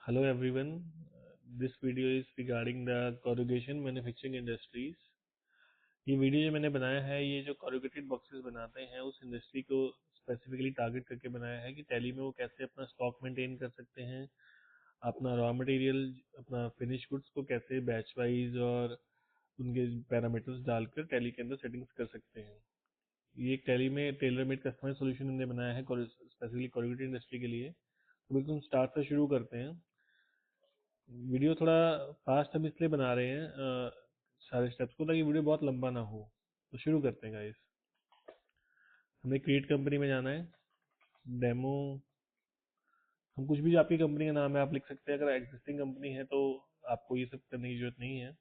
Hello everyone. This video is regarding the corrugation manufacturing industries. ये video जो मैंने बनाया है ये जो corrugated boxes बनाते हैं उस इंडस्ट्री को स्पेसिफिकली टारगेट करके बनाया है कि टैली में वो कैसे अपना स्टॉक मेंटेन कर सकते हैं, अपना रॉ मटेरियल, अपना फिनिश गुड्स को कैसे बैच वाइज और उनके पैरामीटर्स डालकर टैली के अंदर सेटिंग्स कर सकते हैं। ये एक टैली में टेलर मेड कस्टमाइज सोल्यूशन हमने बनाया है स्पेसिफिकली corrugated इंडस्ट्री के लिए। तो बिल्कुल स्टार्ट से शुरू करते हैं। वीडियो थोड़ा फास्ट हम इसलिए बना रहे हैं सारे स्टेप्स को ताकि वीडियो बहुत लंबा ना हो। तो शुरू करते हैं गाइस। हमें क्रिएट कंपनी में जाना है, डेमो, हम कुछ भी जो आपकी कंपनी का नाम है आप लिख सकते हैं। अगर एग्जिस्टिंग कंपनी है तो आपको ये सब करने की जरूरत नहीं है।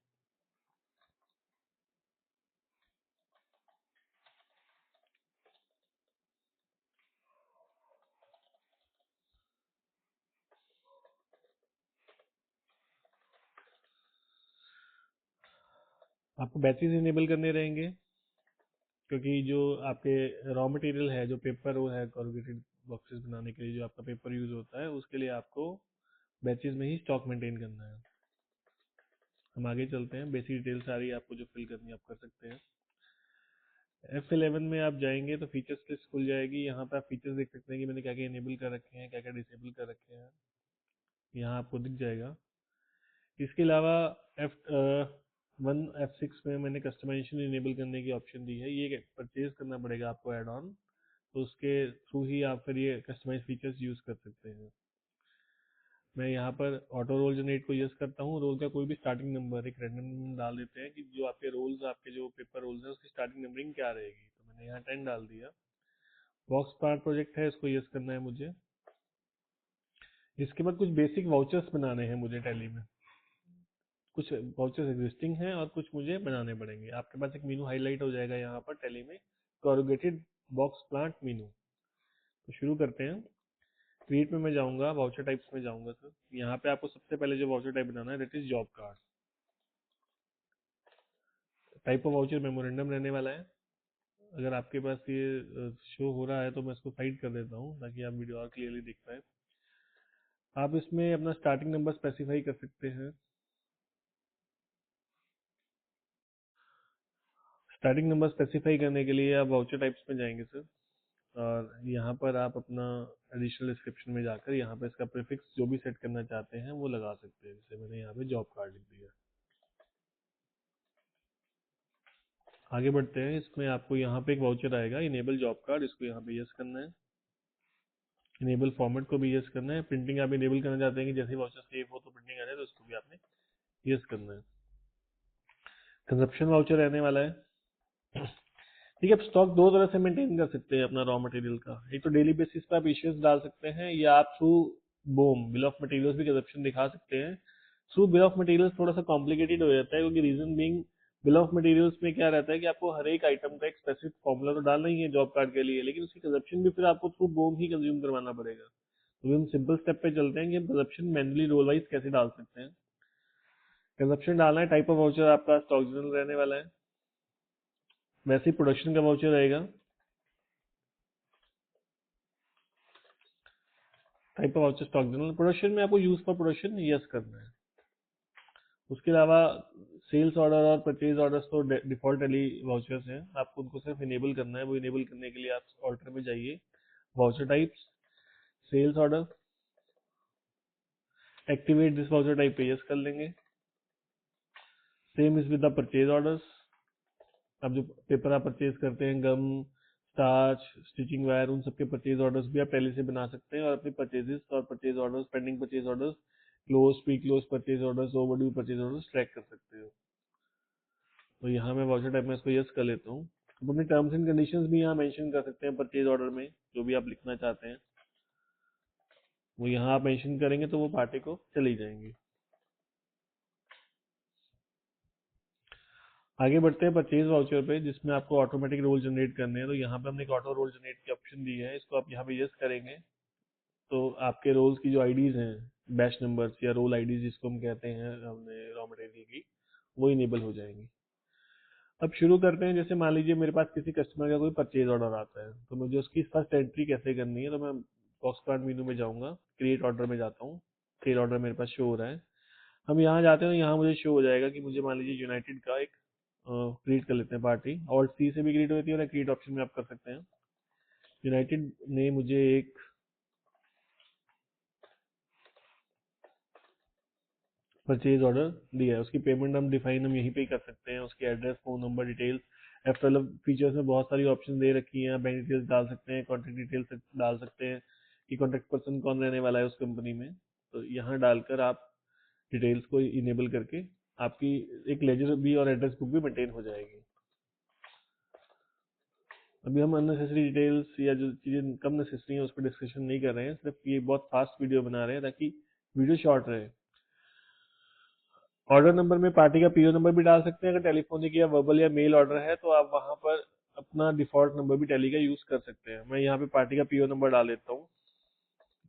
आपको बैचेस इनेबल करने रहेंगे क्योंकि जो आपके रॉ मटेरियल है, जो पेपर वो है कॉर्रुगेटेड बॉक्सेस बनाने के लिए जो आपका पेपर यूज होता है उसके लिए आपको बैचेस में ही स्टॉक मेंटेन करना है। हम आगे चलते हैं। बेसिक डिटेल सारी आपको जो फिल करनी है आप कर सकते हैं। F11 में आप जाएंगे तो फीचर्स लिस्ट खुल जाएगी। यहाँ पे आप फीचर्स देख सकते हैं कि मैंने क्या क्या इनेबल कर रखे हैं, क्या क्या डिसेबल कर रखे हैं, यहाँ आपको दिख जाएगा। इसके अलावा F6 में मैंने कस्टमाइजेशन इनेबल करने की ऑप्शन दी है। ये परचेज करना पड़ेगा आपको एड ऑन, तो उसके थ्रू ही आप फिर ये कस्टमाइज फीचर्स यूज कर सकते हैं। मैं यहाँ पर ऑटो रोल जनरेट को यस करता हूँ। रोल का कोई भी स्टार्टिंग नंबर एक रैंडम डाल देते हैं कि जो आपके रोल्स, आपके जो पेपर रोल्स है उसकी स्टार्टिंग नंबरिंग क्या रहेगी। तो मैंने यहाँ 10 डाल दिया। बॉक्स पार्ट प्रोजेक्ट है, इसको यस करना है मुझे। इसके बाद कुछ बेसिक वाउचर्स बनाने हैं मुझे टैली में। कुछ वाउचर्स एग्जिस्टिंग हैं और कुछ मुझे बनाने पड़ेंगे। आपके पास एक मीनू हाईलाइट हो जाएगा यहाँ पर टैली में, कॉरुगेटेड बॉक्स प्लांट मीनू। तो शुरू करते हैं। क्रिएट में मैं जाऊंगा, वाउचर टाइप्स में जाऊंगा सर। यहाँ पे आपको सबसे पहले जो वाउचर टाइप बनाना है that is job card. Type of voucher memorandum रहने वाला है। अगर आपके पास ये शो हो रहा है तो मैं इसको साइड कर देता हूँ ताकि आप वीडियो और क्लियरली देख पाए। आप इसमें अपना स्टार्टिंग नंबर स्पेसिफाई कर सकते हैं। स्टार्टिंग नंबर स्पेसिफाई करने के लिए आप वाउचर टाइप्स में जाएंगे सर, और यहाँ पर आप अपना एडिशनल डिस्क्रिप्शन में जाकर यहाँ पे इसका प्रीफिक्स जो भी सेट करना चाहते हैं वो लगा सकते हैं। जैसे मैंने यहाँ पे जॉब कार्ड लिख दिया। आगे बढ़ते हैं। इसमें आपको यहाँ पे एक वाउचर आएगा इनेबल जॉब कार्ड, इसको यहाँ पे यस करना है। इनेबल फॉर्मेट को भी यस करना है। प्रिंटिंग आप इनेबल करना चाहते हैं कि जैसे वाउचर सेव हो तो प्रिंटिंग आ जाए, तो उसको भी आपने यस करना है। कंजप्शन वाउचर रहने वाला है। ठीक है। अब स्टॉक दो तरह से मेंटेन कर सकते हैं अपना रॉ मटेरियल का। एक तो डेली बेसिस पे आप इश्यूज डाल सकते हैं, या आप through BOM bill of materials भी कंजप्शन दिखा सकते हैं। थ्रू बिल ऑफ मटेरियल्स थोड़ा सा कॉम्प्लिकेटेड हो जाता है क्योंकि reason being bill of materials में क्या रहता है कि आपको हर एक आइटम का एक स्पेसिफिक फॉर्मूला तो डालना ही है जॉब कार्ड के लिए, लेकिन उसकी कंजप्शन भी फिर आपको थ्रू बोम ही कंज्यूम करवाना पड़ेगा। तो हम सिंपल स्टेप पे चलते हैं कि हम कंजप्शन मैनुअली रोल वाइज कैसे डाल सकते हैं। कंजप्शन डालना है। टाइप ऑफ वाउचर आपका स्टॉक जनरल रहने वाला है। वैसे ही प्रोडक्शन का वाउचर रहेगा। Type of voucher stock general. Production में आपको यूज फॉर प्रोडक्शन यस करना है। उसके अलावा सेल्स ऑर्डर और परचेज ऑर्डर्स तो डिफॉल्ट वाली वाउचर्स हैं, आपको उनको सिर्फ इनेबल करना है। वो इनेबल करने के लिए आप ऑल्टर में जाइए, voucher types, sales order, activate this voucher type पे यस कर लेंगे। Same is with the purchase orders. अब जो पेपर आप परचेज करते हैं, गम, स्टार्च, स्टिचिंग वायर, उन सबके परचेज ऑर्डर्स भी आप पहले से बना सकते हैं और अपने परचेजेस और purchase orders, pending purchase orders, close, pre close purchase orders, overdue purchase orders track कर सकते हो। तो यहाँ मैं वाउचर टाइप में इसको यस कर लेता हूँ। अब अपने टर्म्स एंड कंडीशंस भी यहाँ मेंशन कर सकते हैं परचेज ऑर्डर में, जो भी आप लिखना चाहते हैं वो यहाँ आप मेंशन करेंगे तो वो पार्टी को चली जाएंगी। आगे बढ़ते हैं परचेज वाउचर पे, जिसमें आपको ऑटोमेटिक रोल जनरेट करने हैं। तो यहाँ पे हमने एक ऑटो रोल जनरेट की ऑप्शन दी है, इसको आप यहाँ पे यस करेंगे तो आपके रोल्स की जो आईडीज हैं, बैच नंबर्स या रोल आईडीज जिसको हम कहते हैं हमने रॉ मटेरियल की, वो इनेबल हो जाएंगी। अब शुरू करते हैं। जैसे मान लीजिए मेरे पास किसी कस्टमर का कोई परचेज ऑर्डर आता है, तो मुझे उसकी फर्स्ट एंट्री कैसे करनी है। तो मैं बॉक्स कार्ड मेनू में जाऊंगा, क्रिएट ऑर्डर में जाता हूँ। सेल ऑर्डर मेरे पास शो हो रहा है। हम यहाँ जाते हैं, यहाँ मुझे शो हो जाएगा कि मुझे मान लीजिए यूनाइटेड का एक क्रिएट कर लेते हैं पार्टी, और सी से भी क्रिएट होती है और क्रिएट ऑप्शन में आप कर सकते हैं। यूनाइटेड ने मुझे एक परचेज ऑर्डर दिया है, उसकी पेमेंट हम डिफाइन हम यहीं पे ही कर सकते हैं, उसकी address, phone number, details. F12 features में बहुत सारी ऑप्शन दे रखी हैं, बैंक डिटेल्स डाल सकते हैं, कॉन्टेक्ट डिटेल्स डाल सकते हैं कि कॉन्टेक्ट पर्सन कौन रहने वाला है उस कंपनी में। तो यहाँ डालकर आप डिटेल्स को इनेबल करके आपकी एक लेजर भी और एड्रेस बुक भी मेंटेन हो जाएगी। अभी हम अननेसेसरी डिटेल्स या जो चीज़ें कम नेसेसरी हैं उस पर डिस्कशन नहीं कर रहे हैं, सिर्फ ये बहुत फास्ट वीडियो बना रहे हैं ताकि वीडियो शॉर्ट रहे। ऑर्डर नंबर में पार्टी का पीओ नंबर भी डाल सकते हैं, अगर टेलीफोनिक या वर्बल या मेल ऑर्डर है तो आप वहां पर अपना डिफॉल्ट नंबर भी टैली का यूज कर सकते हैं। मैं यहाँ पे पार्टी का पीओ नंबर डाल देता हूँ,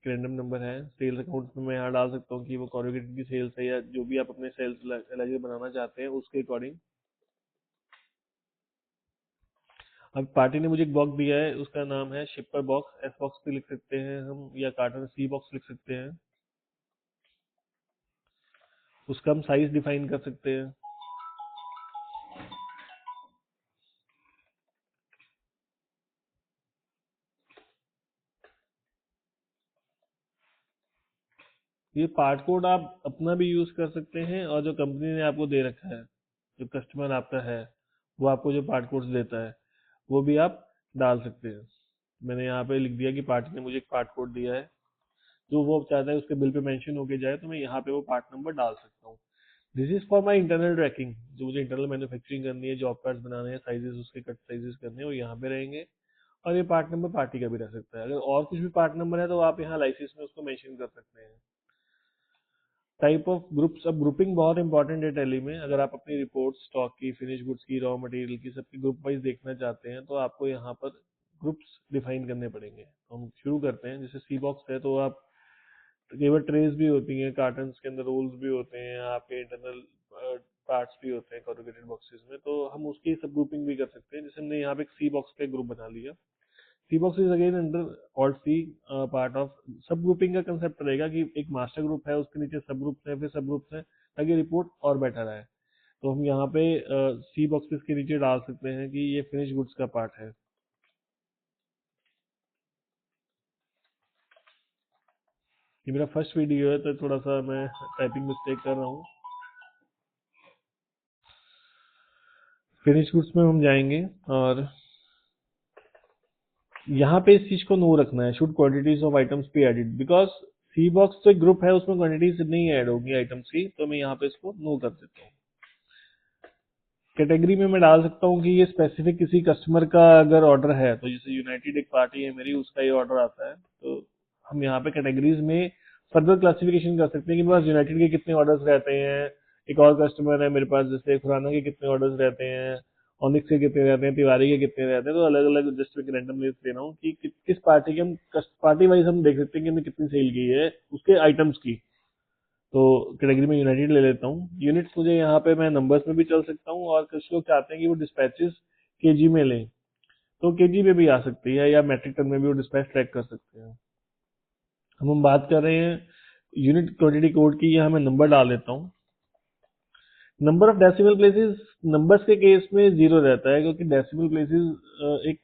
रैंडम नंबर है। सेल्स अकाउंट में मैं यहाँ डाल सकता हूँ कि वो कॉर्पोरेटेड की सेल्स है या जो भी आप अपने सेल्स लेजर बनाना चाहते हैं उसके अकॉर्डिंग। अब पार्टी ने मुझे एक बॉक्स दिया है, उसका नाम है शिपर बॉक्स, एस बॉक्स भी लिख सकते हैं हम, या कार्टन सी बॉक्स लिख सकते हैं। उसका हम साइज डिफाइन कर सकते हैं। ये पार्ट कोड आप अपना भी यूज कर सकते हैं, और जो कंपनी ने आपको दे रखा है, जो कस्टमर आपका है वो आपको जो पार्ट कोड्स देता है वो भी आप डाल सकते हैं। मैंने यहाँ पे लिख दिया कि पार्टी ने मुझे एक पार्ट कोड दिया है, जो वो चाहता है उसके बिल पे मेंशन होके जाए, तो मैं यहाँ पे वो पार्ट नंबर डाल सकता हूँ। This is for my internal tracking, जो मुझे इंटरनल मैन्युफैक्चरिंग करनी है, जॉब कार्ड्स बनाने हैं, साइजेस उसके कट साइजेस करने हैं, वो यहाँ पे रहेंगे। और ये पार्ट नंबर पार्टी का भी रह सकता है। अगर और कुछ भी पार्ट नंबर है तो आप यहाँ लाइसेंस में उसको मेंशन कर सकते हैं। टाइप ऑफ ग्रुप्स, अब ग्रुपिंग बहुत इंपॉर्टेंट है टैली में। अगर आप अपनी रिपोर्ट स्टॉक की, फिनिश गुड्स की, रॉ मटेरियल की, सबकी ग्रुप वाइज देखना चाहते हैं तो आपको यहाँ पर ग्रुप्स डिफाइन करने पड़ेंगे। तो हम शुरू करते हैं। जैसे सी बॉक्स है तो आप केवल ट्रेस भी होती हैं, कार्टन के अंदर रोल्स भी होते हैं, आपके इंटरनल पार्ट्स भी होते हैं कॉर्रुगेटेड बॉक्सेस में, तो हम उसकी सब ग्रुपिंग भी कर सकते हैं। जैसे हमने यहाँ पे एक सी बॉक्स का एक ग्रुप बना लिया। C box is again under alt C part of subgrouping का कंसेप्ट रहेगा कि एक मास्टर ग्रुप है, उसके नीचे सब ग्रुप्स है, फिर सब ग्रुप्स है, ताकि रिपोर्ट और बेटर आए। तो हम यहाँ पे सी बॉक्सेस के नीचे डाल सकते हैं कि ये फिनिश गुड्स का पार्ट है। ये मेरा फर्स्ट वीडियो है तो थोड़ा सा मैं टाइपिंग मिस्टेक कर रहा हूँ। फिनिश गुड्स में हम जाएंगे और यहाँ पे इस चीज को नो रखना है, should quantities of items be added, because C box जो ग्रुप है उसमें क्वांटिटीज नहीं ऐड होगी आइटम्स की, तो मैं यहाँ पे इसको नो कर देता हूँ। कैटेगरी में मैं डाल सकता हूँ कि ये स्पेसिफिक किसी कस्टमर का अगर ऑर्डर है, तो जैसे यूनाइटेड एक पार्टी है मेरी, उसका ये ऑर्डर आता है, तो हम यहाँ पे कैटेगरीज में फर्दर क्लासिफिकेशन कर सकते हैं कि मेरे पास यूनाइटेड के कितने ऑर्डर्स रहते हैं। एक और कस्टमर है मेरे पास, जैसे खुराना के कितने ऑर्डर्स रहते हैं, ऑनिक्स के कितने रहते हैं, तिवारी के कितने रहते हैं। तो अलग अलग जस्ट एक रैंडम लिस्ट दे रहा हूँ कि किस पार्टी के हम पार्टी वाइज हम देख सकते हैं कि हमने कितनी सेल की है उसके आइटम्स की। तो कैटेगरी में यूनाइटेड ले लेता हूँ। यूनिट्स मुझे यहाँ पे मैं नंबर्स में भी चल सकता हूँ, और कुछ लोग चाहते हैं कि वो डिस्पैचेस केजी में लें, तो केजी में भी आ सकती है, या मैट्रिक टन में भी वो डिस्पैच ट्रैक कर सकते हैं। हम बात कर रहे हैं यूनिट क्वांटिटी कोड की, यहाँ मैं नंबर डाल देता हूँ। Number of decimal places, numbers के केस में 0 रहता है, क्योंकि डेसिमल प्लेसेस एक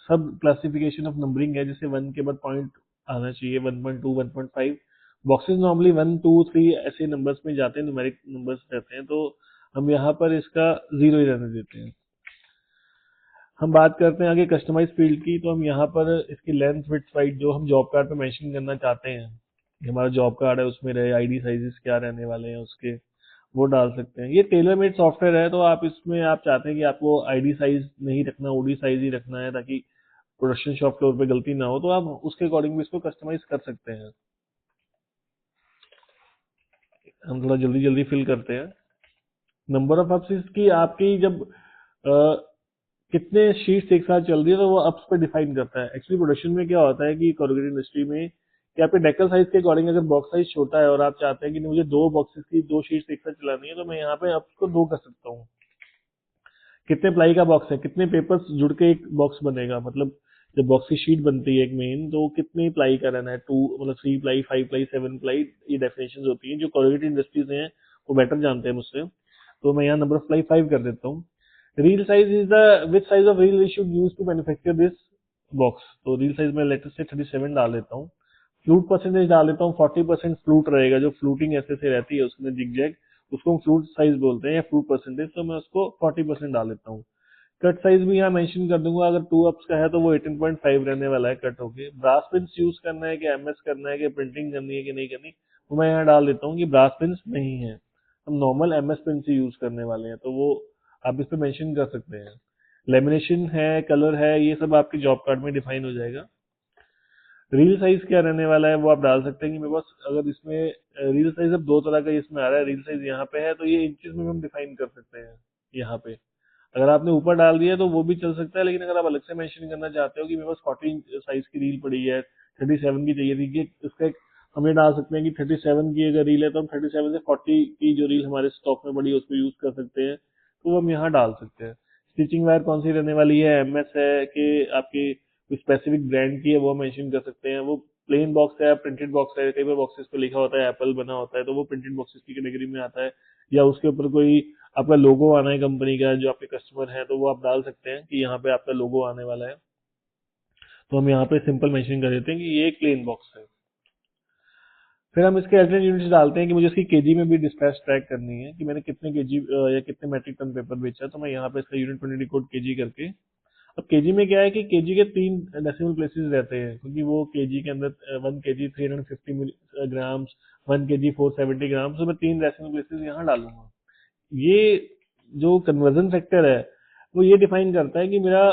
सब क्लासिफिकेशन ऑफ नंबरिंग है, जैसे 1 के बाद पॉइंट आना चाहिए, 1.2 1.5। बॉक्सेस नॉर्मली 1 2 3 ऐसे नंबर्स में जाते हैं, न्यूमेरिक नंबर्स रहते हैं, तो हम यहाँ पर इसका 0 ही रहने देते हैं। हम बात करते हैं आगे कस्टमाइज फील्ड की, तो हम यहाँ पर इसकी लेंथ विड्थ हाइट जो हम जॉब कार्ड पे मेंशन करना चाहते हैं कि हमारा जॉब कार्ड है उसमें रहे, आईडी साइजेस क्या रहने वाले हैं उसके, वो डाल सकते हैं। ये टेलर मेड सॉफ्टवेयर है, तो आप इसमें आप चाहते हैं कि आपको आईडी साइज नहीं रखना, ओडी साइज ही रखना है, ताकि प्रोडक्शन शॉप फ्लोर पे गलती ना हो, तो आप उसके अकॉर्डिंग भी इसको कस्टमाइज कर सकते हैं। हम थोड़ा जल्दी जल्दी फिल करते हैं। नंबर ऑफ अप्स की आपकी जब कितने शीट्स एक साथ चल रही है तो वो अप्स पे डिफाइन करता है। एक्चुअली प्रोडक्शन में क्या होता है कि कॉर्पोरेट इंडस्ट्री में कि आपके डेकल साइज के अकॉर्डिंग अगर बॉक्स साइज छोटा है और आप चाहते हैं कि नहीं मुझे 2 बॉक्सेस की 2 शीट्स एक साथ चलानी है, तो मैं यहाँ पे अप्स को 2 कर सकता हूँ। कितने प्लाई का बॉक्स है, कितने पेपर्स जुड़ के एक बॉक्स बनेगा, मतलब जब बॉक्स की शीट बनती है एक मेन, तो कितने प्लाई का रहना है, 2 मतलब 3 प्लाई, 5 प्लाई, 7 प्लाई, ये डेफिनेशन होती है जो कोरिलेटेड इंडस्ट्रीज हैं वो बेटर जानते हैं मुझसे। तो मैं यहाँ नंबर ऑफ प्लाई 5 कर देता हूँ। Reel size is the which size of reel we should use to manufacture this box. तो रील साइज में लेटेस्ट से 37 डाल देता हूँ। फ्लूट परसेंटेज डाल देता हूँ, 40% फ्लूट रहेगा, जो फ्लूटिंग ऐसे से रहती है उसमें जिग, उसको हम फ्लूट साइज बोलते हैं या फ्लूट परसेंटेज, तो मैं उसको 40% डाल देता हूँ। कट साइज भी यहाँ मेंशन कर दूंगा, अगर 2 अप्स का है तो वो 18.5 रहने वाला है कट होके। ब्रास पिंस यूज करना है कि एमएस करना है कि प्रिंटिंग करनी है कि नहीं करनी, वो मैं यहाँ डाल देता हूँ कि ब्रास पिंस नहीं है, हम नॉर्मल एमएस पिन से यूज करने वाले हैं, तो वो आप इस पे मेंशन कर सकते हैं। लेमिनेशन है, कलर है, ये सब आपके जॉब कार्ड में डिफाइन हो जाएगा। रील साइज क्या रहने वाला है वो आप डाल सकते हैं कि मेरे पास अगर इसमें रील साइज अब 2 तरह का इसमें आ रहा है, रील साइज यहाँ पे है तो ये इंचेस में हम डिफाइन कर सकते हैं यहाँ पे। अगर आपने ऊपर डाल दिया तो वो भी चल सकता है, लेकिन अगर आप अलग से मेंशन करना चाहते हो कि मेरे पास 40 साइज की रील पड़ी है, 37 की चाहिए थी, कि उसका हम ये डाल सकते हैं कि 37 की अगर रील है तो हम 37 से 40 की जो रील हमारे स्टॉक में पड़ी है उसको यूज कर सकते हैं, तो वो हम यहाँ डाल सकते हैं। स्टिचिंग वायर कौन सी रहने वाली है, एमएस है कि आपकी स्पेसिफिक ब्रांड की है, वो मेंशन कर सकते हैं। वो प्लेन बॉक्स है, प्रिंटेड बॉक्स है, कई बार बॉक्सेस पे लिखा होता है एप्पल बना होता है, तो वो प्रिंटेड बॉक्सेस की कैटेगरी में आता है, या उसके ऊपर कोई आपका लोगो आना है कंपनी का जो आपके कस्टमर है, तो वो आप डाल सकते हैं कि यहाँ पे आपका लोगो आने वाला है। तो हम यहाँ पे सिंपल मेंशन कर देते हैं कि ये एक प्लेन बॉक्स है। फिर हम इसके अल्टरनेट यूनिट्स डालते हैं कि मुझे इसकी केजी में भी डिस्पैच ट्रैक करनी है कि मैंने कितने केजी या कितने मेट्रिक टन पेपर बेचा, तो मैं यहाँ पे इसका यूनिट क्वांटिटी कोड केजी करके, अब केजी में क्या है कि केजी के 3 डेसिमल प्लेसेस रहते हैं, क्योंकि वो केजी के अंदर 1 केजी 350 ग्राम्स, 1 केजी 470 ग्राम्स, तो मैं 3 डेसिमल प्लेसेस यहाँ डालूंगा। ये जो कन्वर्जन फैक्टर है वो ये डिफाइन करता है कि मेरा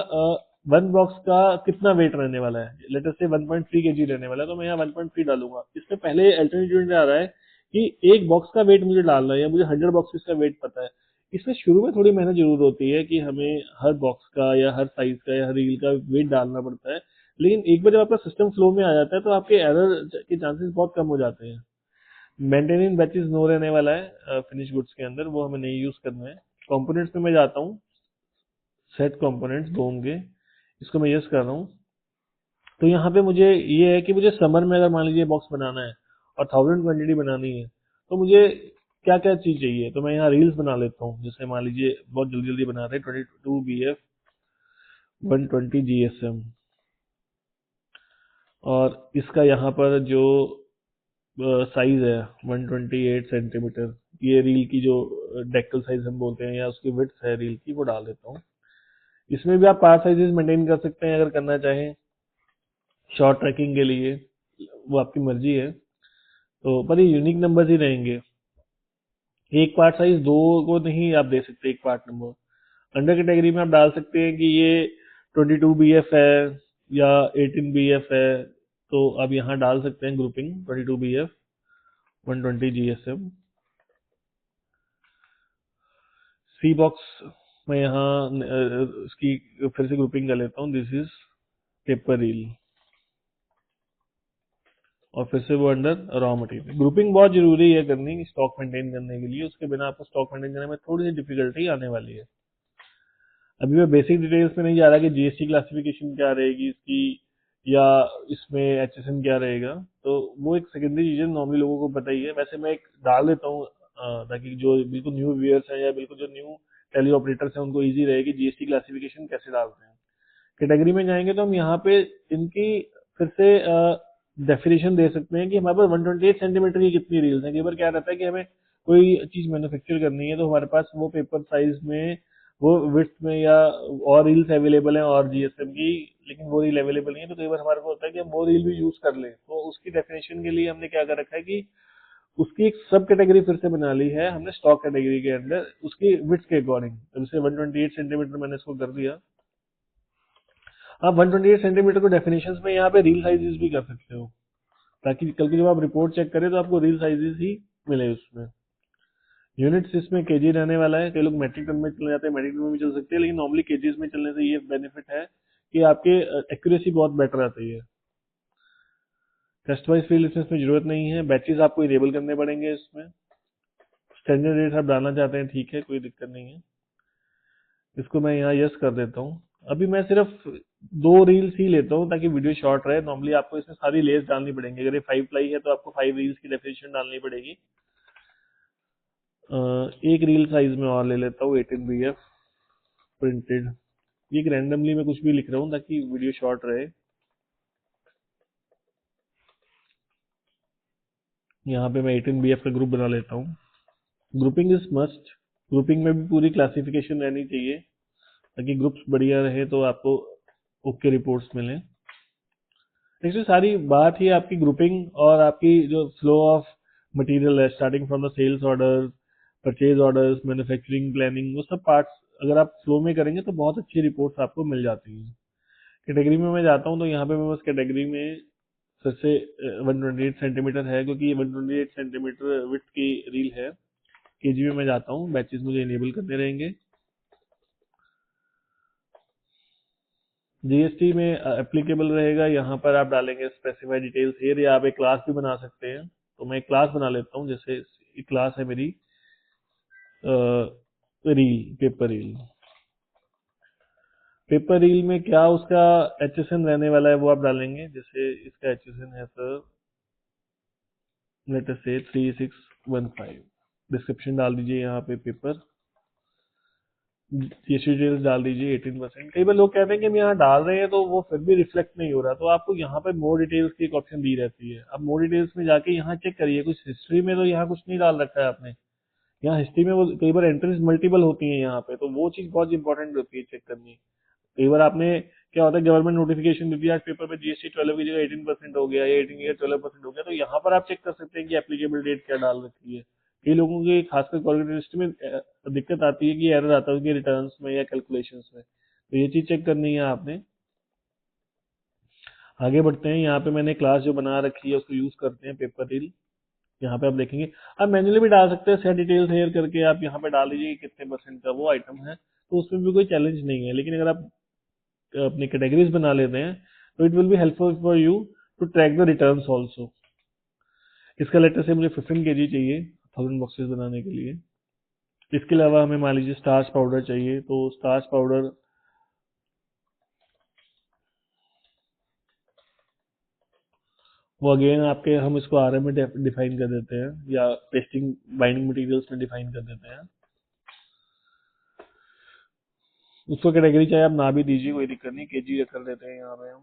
1 बॉक्स का कितना वेट रहने वाला है। लेटर से 1.3 केजी रहने वाला है, तो मैं यहाँ 1.3 डालूंगा। इसमें पहले अल्टरनेटिव आ रहा है कि एक बॉक्स का वेट मुझे डालना है या मुझे 100 बॉक्सेस का वेट पता है। इसमें शुरू में थोड़ी मेहनत जरूर होती है कि हमें हर बॉक्स का या हर साइज का या हर रील का वेट डालना पड़ता है, लेकिन एक बार जब आपका सिस्टम फ्लो में आ जाता है तो आपके एरर के चांसेस बहुत कम हो जाते हैं। मेंटेनिंग बैचेस नो रहने वाला है फिनिश गुड्स के अंदर, वो हमें नहीं यूज करना है। कंपोनेंट्स में मैं जाता हूँ, सेट कंपोनेंट्स दो होंगे, इसको मैं यस कर रहा हूँ। तो यहाँ पे मुझे ये है कि मुझे समर में अगर मान लीजिए बॉक्स बनाना है और 1000 क्वांटिटी बनानी है, तो मुझे क्या क्या चीज चाहिए, तो मैं यहाँ रील्स बना लेता हूँ। जैसे मान लीजिए बहुत जल्दी जल्दी बना रहे 22 BF 120 GSM, और इसका यहाँ पर जो साइज है 128 सेंटीमीटर, ये रील की जो डेक्कल साइज हम बोलते हैं या उसकी विड्थ है रील की, वो डाल देता हूँ। इसमें भी आप पार्ट साइजेस मेंटेन कर सकते हैं अगर करना चाहें शॉर्ट ट्रैकिंग के लिए, वो आपकी मर्जी है। तो पर ये यूनिक नंबर ही रहेंगे, एक पार्ट साइज दो को नहीं आप दे सकते एक पार्ट नंबर। अंडर कैटेगरी में आप डाल सकते हैं कि ये 22 BF है या 18 BF है, तो आप यहाँ डाल सकते हैं ग्रुपिंग 22 BF 120 GSM। सी बॉक्स मैं यहाँ इसकी फिर से ग्रुपिंग कर लेता हूँ, दिस इज पेपर रील, और फिर से वो अंडर रॉ मटेरियल। ग्रुपिंग बहुत जरूरी है करनी स्टॉक मेंटेन करने के लिए, उसके बिना आपको स्टॉक मेंटेन करने में थोड़ी सी डिफिकल्टी आने वाली है। अभी मैं बेसिक डिटेल्स में नहीं जा रहा कि जीएसटी क्लासिफिकेशन क्या रहेगी इसकी या इसमें एचएसएन क्या रहेगा, तो वो एक सेकेंडरी चीज है, नॉर्मली लोगों को पता ही है। वैसे मैं एक डाल देता हूँ ताकि जो बिल्कुल न्यू व्यूअर्स हैं या बिल्कुल जो न्यू टेली ऑपरेटर्स हैं उनको इजी रहे कि जीएसटी क्लासिफिकेशन कैसे डालते हैं। कैटेगरी में जाएंगे तो हम यहाँ पे इनकी फिर से डेफिनेशन दे सकते हैं कि हमारे पास 128 सेंटीमीटर की कितनी रील्स हैं। कई बार क्या रहता है कि हमें कोई चीज मैन्युफैक्चर करनी है तो हमारे पास वो पेपर साइज में वो विड्थ में या और रील्स अवेलेबल हैं और जीएसएम की, लेकिन वो रील अवेलेबल नहीं है, तो कई बार हमारे को होता है कि हम वो रील भी यूज कर लें। तो उसकी डेफिनेशन के लिए हमने क्या कर रखा है कि उसकी एक सब कैटेगरी फिर से बना ली है हमने स्टॉक कैटेगरी के अंदर, उसकी विड्थ के अकॉर्डिंग। जैसे 128 सेंटीमीटर मैंने इसको कर दिया। आप 128 सेंटीमीटर को डेफिनेशंस में यहाँ पे रील साइजेस भी कर सकते हो, ताकि कल की जब आप रिपोर्ट चेक करें तो आपको रील साइजेस ही मिले उसमें। यूनिट्स इसमें केजी रहने वाला है, कई लोग मेट्रिक टन में चले जाते हैं, मेट्रिक टन में भी चल सकते हैं, लेकिन नॉर्मली केजीज में चलने से ये बेनिफिट है कि आपके एक्यूरेसी बहुत बेटर आती है। कस्टमाइज फील्ड इसमें जरूरत नहीं है, बैचेस आपको इनेबल करने पड़ेंगे इसमें। स्टैंडर्ड रेट आप डालना चाहते हैं ठीक है, कोई दिक्कत नहीं है। इसको मैं यहाँ यस कर देता हूँ। अभी मैं सिर्फ 2 रील्स ही लेता हूँ ताकि वीडियो शॉर्ट रहे। नॉर्मली आपको इसमें सारी लेयर्स डालनी पड़ेंगी। अगर ये 5 प्लाई है तो आपको 5 रील्स की डेफिनेशन डालनी पड़ेगी। एक रील साइज में और ले लेता हूँ 18 BF प्रिंटेड। ये रैंडमली मैं कुछ भी लिख रहा हूँ ताकि वीडियो शॉर्ट रहे। यहाँ पे मैं 18 BF का ग्रुप बना लेता हूँ। Grouping is must. ग्रुपिंग में भी पूरी क्लासिफिकेशन रहनी चाहिए ताकि ग्रुप्स बढ़िया रहे तो आपको ओके रिपोर्ट्स मिले। एक्चुअली सारी बात ही आपकी ग्रुपिंग और आपकी जो फ्लो ऑफ मटेरियल है, starting from the sales order, purchase orders, manufacturing planning, वो सब पार्ट्स अगर आप फ्लो में करेंगे तो बहुत अच्छी रिपोर्ट्स आपको मिल जाती हैं। कैटेगरी में मैं जाता हूँ तो यहाँ पे मैं बस कैटेगरी में सबसे 128 सेंटीमीटर है क्योंकि ये 128 सेंटीमीटर विड्थ की रील है। केजी में मैं जाता हूँ, बैचेस मुझे इनेबल करने रहेंगे। जीएसटी में एप्लीकेबल रहेगा। यहाँ पर आप डालेंगे स्पेसिफाइड डिटेल्स हियर, या आप एक क्लास भी बना सकते हैं। तो मैं एक क्लास बना लेता हूँ। जैसे एक क्लास है मेरी reel, paper reel. Paper reel में क्या उसका एचएसएन रहने वाला है वो आप डालेंगे। जैसे इसका एचएसएन है सर, लेट अस से 3615। डिस्क्रिप्शन डाल दीजिए यहाँ पे पेपर। जीएसटी डिटेल्स डाल दीजिए 18%। कई बार लोग कहते हैं कि हम यहाँ डाल रहे हैं तो वो फिर भी रिफ्लेक्ट नहीं हो रहा, तो आपको यहाँ पर मोर डिटेल्स की एक ऑप्शन दी रहती है। आप मोर डिटेल्स में जाके यहाँ चेक करिए, कुछ हिस्ट्री में तो यहाँ कुछ नहीं डाल रखा है आपने। यहाँ हिस्ट्री में वो कई बार एंट्रीज मल्टीपल होती हैं यहाँ पे, तो वो चीज बहुत इंपॉर्टेंट होती है चेक करनी। कई बार आपने क्या होता है, गवर्नमेंट नोटिफिकेशन दे दिया, आज पेपर पे जीएसटी 12 की जगह 18% हो गया या 18 या 12% हो गया, तो यहाँ पर आप चेक कर सकते हैं कि एप्लीकेबल डेट क्या डाल रखी है। कई लोगों की खासकर कॉर्पोरेट लिस्ट में दिक्कत आती है कि एरर आता है उनके रिटर्न्स में या कैलकुलेशंस में, तो ये चीज चेक करनी है आपने। आगे बढ़ते हैं। यहाँ पे मैंने क्लास जो बना रखी है उसको यूज करते हैं, पेपर रील। यहाँ पे आप देखेंगे, आप मैन्युअली भी डाल सकते हैं, सेट डिटेल्स हेयर करके आप यहाँ पे डाल दीजिए कि कितने परसेंट का वो आइटम है, तो उसमें भी कोई चैलेंज नहीं है। लेकिन अगर आप अपनी कैटेगरीज बना लेते हैं तो it will be helpful for you to track the returns also. इसका लेटर से मुझे 15 kg चाहिए 1000 बॉक्सेस बनाने के लिए। इसके अलावा हमें मान लीजिए स्टार्च पाउडर चाहिए, तो स्टार्च पाउडर वो अगेन आपके, हम इसको आरएम में डिफाइन कर देते हैं या पेस्टिंग बाइंडिंग मटेरियल्स में डिफाइन कर देते हैं। उसको कैटेगरी चाहे आप ना भी दीजिए, कोई दिक्कत नहीं, केजी कर देते हैं यहाँ पे हम।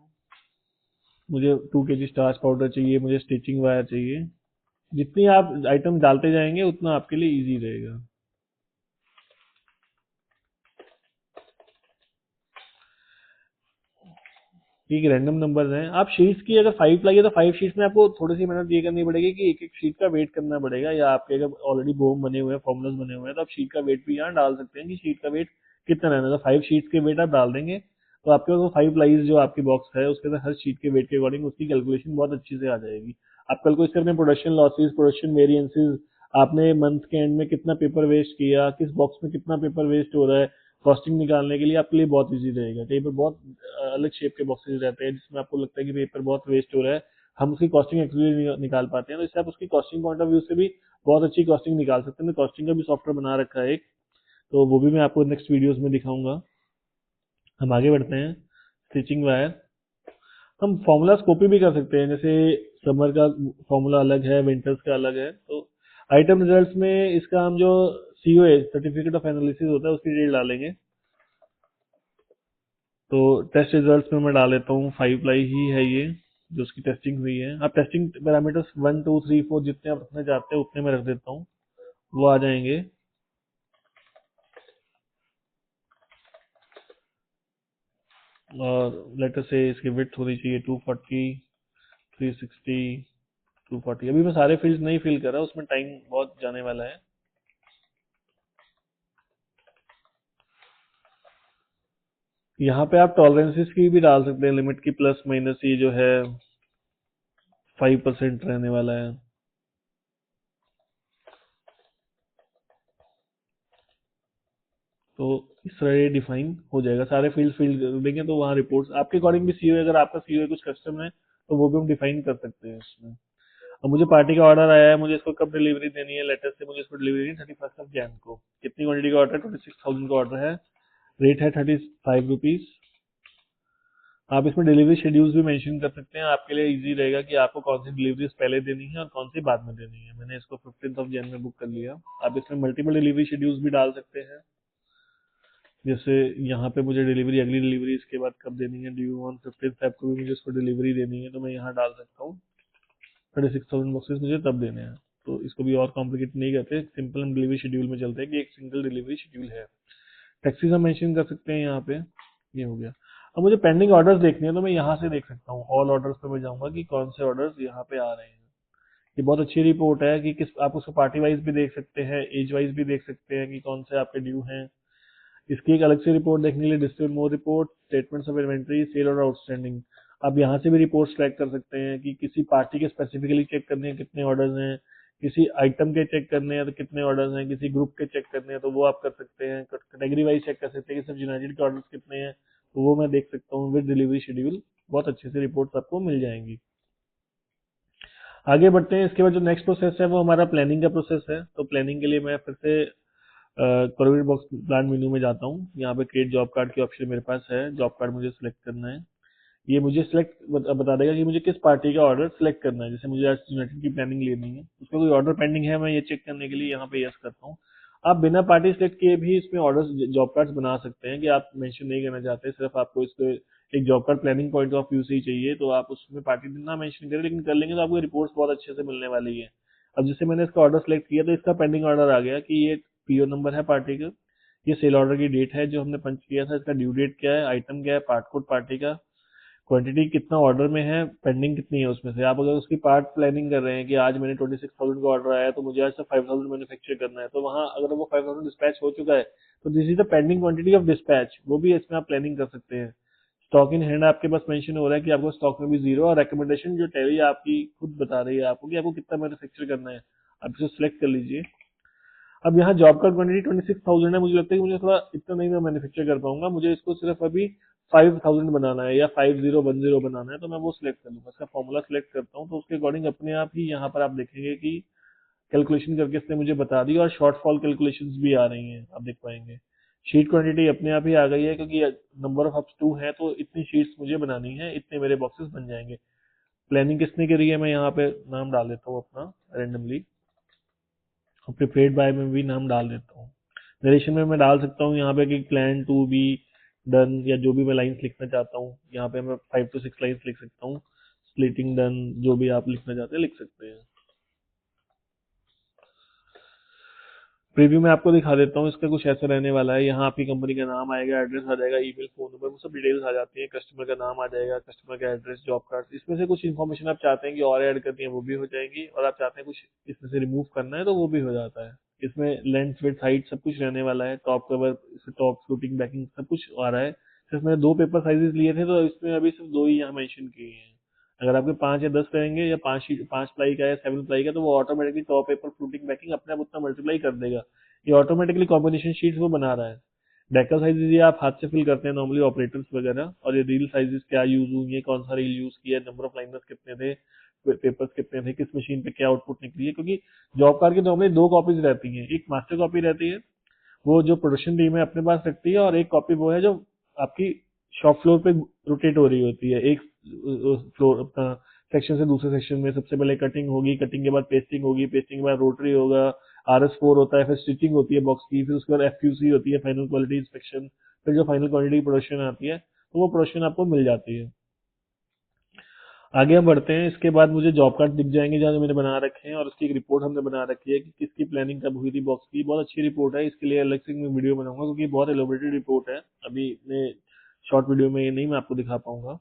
मुझे 2 kg स्टार्च पाउडर चाहिए, मुझे स्टिचिंग वायर चाहिए। जितनी आप आइटम डालते जाएंगे उतना आपके लिए इजी रहेगा। ठीक, रैंडम नंबर हैं। आप शीट्स की अगर 5 लाइए तो 5 शीट्स में आपको थोड़ी सी मेहनत ये करनी पड़ेगी कि एक एक शीट का वेट करना पड़ेगा, या आपके अगर ऑलरेडी बोम बने हुए हैं, फॉर्मुलाज बने हुए हैं, तो आप शीट का वेट भी यहाँ डाल सकते हैं कि शीट का वेट कितना रहना है। 5 शीट्स के वेट आप डाल देंगे तो आपके पास वो 5 लाइज जो आपकी बॉक्स है उसके अंदर हर शीट के वेट के अकॉर्डिंग उसकी कैलकुलेशन बहुत अच्छी से आ जाएगी। आप कल को इससे अपने प्रोडक्शन लॉसेज, प्रोडक्शन वेरियंसेस, आपने मंथ के एंड में कितना पेपर वेस्ट किया, किस बॉक्स में कितना पेपर वेस्ट हो रहा है, कॉस्टिंग निकालने के लिए आपके लिए बहुत इजी रहेगा। कई बार बहुत अलग शेप के बॉक्सेस रहते हैं जिसमें आपको लगता है कि पेपर बहुत वेस्ट हो रहा है, हम उसकी कॉस्टिंग एक्चुअली निकाल पाते हैं, तो इससे आप उसकी कॉस्टिंग पॉइंट ऑफ व्यू से भी बहुत अच्छी कॉस्टिंग निकाल सकते हैं। कॉस्टिंग का भी सॉफ्टवेयर बना रखा है एक, तो वो भी मैं आपको नेक्स्ट वीडियोस में दिखाऊंगा। हम आगे बढ़ते हैं। स्टिचिंग वायर हम फॉर्मूलाज कॉपी भी कर सकते हैं, जैसे समर का फॉर्मूला अलग है, विंटर्स का अलग है। तो आइटम रिजल्ट्स में इसका हम जो सीओए सर्टिफिकेट ऑफ एनालिसिस होता है उसकी डिटेल डालेंगे। तो टेस्ट रिजल्ट्स में मैं डाल देता हूँ 5 लाई ही है ये जो उसकी टेस्टिंग हुई है। आप टेस्टिंग पैरामीटर्स 1 2 3 4 जितने आप रखना चाहते हैं उतने में रख देता हूँ, वो आ जाएंगे। और लेटर से इसकी विड्थ होनी चाहिए 240, 360, 240। अभी मैं सारे फील्ड नहीं फिल कर रहा, उसमें टाइम बहुत जाने वाला है। यहाँ पे आप टॉलरेंसेस की भी डाल सकते हैं, लिमिट की प्लस माइनस, ये जो है 5% रहने वाला है। तो इस तरह ये डिफाइन हो जाएगा। सारे फील्ड देंगे तो वहाँ रिपोर्ट्स आपके अकॉर्डिंग भी सीओ, अगर आपका सीओ कुछ कस्टम है तो वो भी हम डिफाइन कर सकते हैं इसमें। अब मुझे पार्टी का ऑर्डर आया है, मुझे इसको कब डिलीवरी देनी है, लेटर से मुझे इसको डिलीवरी 31 Jan को। कितनी क्वांटिटी का ऑर्डर है? 26,000 का ऑर्डर है। रेट है 35 रुपीज। आप इसमें डिलीवरी शेड्यूल्स भी मेंशन कर सकते हैं, आपके लिए इजी रहेगा कि आपको कौन सी डिलीवरीज पहले देनी है और कौन सी बाद में देनी है। मैंने इसको 15th ऑफ जन में बुक कर लिया। आप इसमें मल्टीपल डिलीवरी शेड्यूल्स भी डाल सकते हैं, जैसे यहाँ पे मुझे डिलीवरी, अगली डिलीवरी इसके बाद कब देनी है, ड्यू ऑन 15th फेब को भी मुझे इसको डिलीवरी देनी है, तो मैं यहाँ डाल सकता हूँ 36,000 बॉक्सेस मुझे तब देने हैं। तो इसको भी और कॉम्प्लिकेट नहीं करते, सिंपल हम डिलीवरी शेड्यूल में चलते हैं कि एक सिंगल डिलीवरी शेड्यूल है। टैक्सीज हम मेंशन कर सकते हैं यहाँ पे, ये हो गया। अब मुझे पेंडिंग ऑर्डर्स देखने हैं, तो मैं यहाँ से देख सकता हूँ, ऑल ऑर्डर्स पे मैं जाऊंगा कि कौन से ऑर्डर्स यहाँ पे आ रहे हैं। ये बहुत अच्छी रिपोर्ट है कि किस, आप उसको पार्टी वाइज भी देख सकते हैं, एज वाइज भी देख सकते हैं कि कौन से आपके ड्यू हैं। इसकी एक अलग से रिपोर्ट देखने के लिए display more report, statements of inventory, sale और आउटस्टैंडिंग, आप यहाँ से भी रिपोर्ट ट्रैक कर सकते हैं कि किसी पार्टी के स्पेसिफिकली चेक करने हैं कितने ऑर्डर्स हैं, किसी आइटम के चेक करने हैं तो कितने ऑर्डर्स हैं, किसी ग्रुप के चेक करने हैं तो वो आप कर सकते हैं, कैटेगरी वाइज चेक कर सकते हैं कि सिर्फ यूनाइटेड के ऑर्डर्स कितने हैं, तो वो मैं देख सकता हूँ विद डिलीवरी शेड्यूल। बहुत अच्छे से रिपोर्ट आपको मिल जाएंगी। आगे बढ़ते हैं, इसके बाद जो नेक्स्ट प्रोसेस है वो हमारा प्लानिंग का प्रोसेस है। तो प्लानिंग के लिए मैं फिर से कॉर्पोरेट बॉक्स प्लान मेन्यू में जाता हूँ। यहाँ पे क्रिएट जॉब कार्ड की ऑप्शन मेरे पास है, जॉब कार्ड मुझे सिलेक्ट करना है। ये मुझे सिलेक्ट बता देगा कि मुझे किस पार्टी का ऑर्डर सिलेक्ट करना है। जैसे मुझे आज यूनाइटेड की प्लानिंग लेनी है, उसमें कोई ऑर्डर पेंडिंग है, मैं ये चेक करने के लिए यहाँ पे यस करता हूँ। आप बिना पार्टी सिलेक्ट किए भी इसमें ऑर्डर जॉब कार्ड बना सकते हैं कि आप मेंशन नहीं करना चाहते, सिर्फ आपको इसको एक job card planning point of view से ही चाहिए, तो आप उसमें पार्टी ना मेंशन करें, लेकिन कर लेंगे तो आपको रिपोर्ट्स बहुत अच्छे से मिलने वाली है। अब जैसे मैंने इसका ऑर्डर सिलेक्ट किया तो इसका पेंडिंग ऑर्डर आ गया कि ये पीओ नंबर है पार्टी का, ये सेल ऑर्डर की डेट है जो हमने पंच किया था, इसका ड्यू डेट क्या है, आइटम क्या है, पार्ट कोड पार्टी का, क्वांटिटी कितना ऑर्डर में है, पेंडिंग कितनी है उसमें से। आप अगर उसकी पार्ट प्लानिंग कर रहे हैं कि आज मैंने 26,000 का ऑर्डर आया है तो मुझे आज से 5,000 मैन्युफैक्चर करना है, तो वहाँ अगर वो 5,000 डिस्पैच हो चुका है तो this is the pending quantity of dispatch, वो भी इसमें आप प्लानिंग कर सकते हैं। स्टॉक इन हैंड आपके पास मेंशन हो रहा है कि आपको स्टॉक में भी जीरो, और रिकमेंडेशन जो टैली आपकी खुद बता रही है आपको कि आपको कितना मैन्युफैक्चर करना है, आप इसे सिलेक्ट कर लीजिए। अब यहाँ जॉब का क्वांटिटी 26,000 है, मुझे लगता है कि मुझे थोड़ा इतना नहीं मैं मैन्युफैक्चर कर पाऊंगा, मुझे इसको सिर्फ अभी 5,000 बनाना है या 5010 बनाना है, तो मैं वो सिलेक्ट कर लूंगा। इसका फॉर्मूला सिलेक्ट करता हूँ तो उसके अकॉर्डिंग अपने आप ही यहाँ पर आप देखेंगे कि कैलकुलेशन करके इसने मुझे बता दी, और शॉर्टफॉल कैलकुलेशंस भी आ रही हैं, आप देख पाएंगे। शीट क्वांटिटी अपने आप ही आ गई है क्योंकि नंबर ऑफ हब्स 2 है, तो इतनी शीट्स मुझे बनानी है, इतने मेरे बॉक्सेस बन जाएंगे। प्लानिंग किसने करी है, मैं यहाँ पे नाम डाल देता हूँ अपना रेंडमली, प्रिपेयर्ड बाय में भी नाम डाल देता हूँ। नरेशन में मैं डाल सकता हूँ यहाँ पे कि प्लान टू बी डन, या जो भी मैं लाइंस लिखना चाहता हूँ, यहाँ पे मैं 5 to 6 लाइंस लिख सकता हूँ। स्प्लिटिंग डन, जो भी आप लिखना चाहते हैं लिख सकते हैं। प्रीव्यू में आपको दिखा देता हूँ, इसका कुछ ऐसा रहने वाला है। यहाँ आपकी कंपनी का नाम आएगा, एड्रेस आ जाएगा, ईमेल, फोन नंबर, वो सब डिटेल्स आ जाती है। कस्टमर का नाम आ जाएगा, कस्टमर का एड्रेस, जॉब कार्ड, इसमें से कुछ इन्फॉर्मेशन आप चाहते हैं कि और ऐड करनी है वो भी हो जाएगी, और आप चाहते हैं कुछ इसमें से रिमूव करना है तो वो भी हो जाता है। इसमें लेंथ, विड्थ, हाइट सब कुछ रहने वाला है। Top cover, top floating banking सब कुछ आ रहा है। सिर्फ मैंने 2 पेपर साइजेस लिए थे तो इसमें अभी सिर्फ 2 ही यहाँ मेंशन किए हैं। अगर आपके 5 या 10 रहेंगे, या 5 प्लाई का या 7 प्लाई का, तो वो automatically top paper floating banking अपने आप उतना मल्टीप्लाई कर देगा। ये ऑटोमेटिकली कॉम्बिनेशन शीट्स वो बना रहा है। डेकल साइजेस ये आप हाथ से फिल करते हैं नॉर्मली ऑपरेटर्स वगैरह, और ये रील साइजेस क्या यूज हुई है, कौन सा रील यूज किया, नंबर ऑफ लाइनर्स कितने थे, पेपर्स कितने थे, किस मशीन पे क्या आउटपुट निकली है। क्योंकि जॉब कार्ड की नॉर्मली 2 कॉपीज रहती हैं, एक मास्टर कॉपी रहती है वो जो प्रोडक्शन टीम है अपने पास रखती है, और एक कॉपी वो है जो आपकी शॉप फ्लोर पे रोटेट हो रही होती है, एक फ्लोर अपना सेक्शन से दूसरे सेक्शन में। सबसे पहले कटिंग होगी, कटिंग के बाद पेस्टिंग होगी, पेस्टिंग के बाद रोटरी होगा, RS4 होता है, फिर स्टिचिंग होती है बॉक्स की, फिर उसके बाद FQC होती है, फाइनल क्वालिटी इंस्पेक्शन, फिर जो फाइनल क्वालिटी प्रोडक्शन आती है तो वो प्रोडक्शन आपको मिल जाती है। आगे हम बढ़ते हैं, इसके बाद मुझे जॉब कार्ड दिख जाएंगे जहाँ मैंने बना रखे हैं, और उसकी एक रिपोर्ट हमने बना रखी है कि किसकी प्लानिंग कब हुई थी बॉक्स की। बहुत अच्छी रिपोर्ट है, इसके लिए अलग से मैं वीडियो बनाऊंगा क्योंकि बहुत एलोबरेटेड रिपोर्ट है, अभी मैं शॉर्ट वीडियो में ये नहीं मैं आपको दिखा पाऊंगा।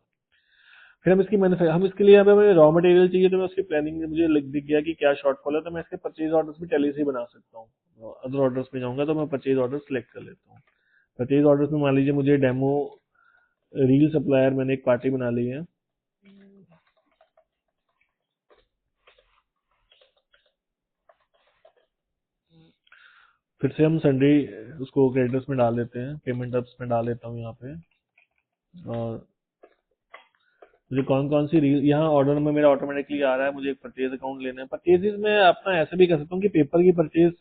फिर हम हम इसके लिए हमें रॉ मटेरियल चाहिए, तो मैं उसकी प्लानिंग में मुझे दिख गया कि क्या शॉर्टफॉल है, तो मैं इसके परचेज ऑर्डर्स भी टैली से ही बना सकता हूँ। अदर ऑर्डर्स में जाऊंगा तो मैं परचेज ऑर्डर सिलेक्ट कर लेता हूँ। परचेज ऑर्डर्स में मान लीजिए मुझे डेमो रील सप्लायर मैंने एक पार्टी बना ली है, फिर से हम संडे उसको क्रेडिटर्स में डाल देते हैं, पेमेंट अप्स में डाल देता हूँ यहाँ पे। और मुझे कौन कौन सी रील यहाँ ऑर्डर में मेरा ऑटोमेटिकली आ रहा है, मुझे एक परचेज अकाउंट लेना है। परचेजेस में अपना ऐसा भी कर सकता हूँ कि पेपर की परचेज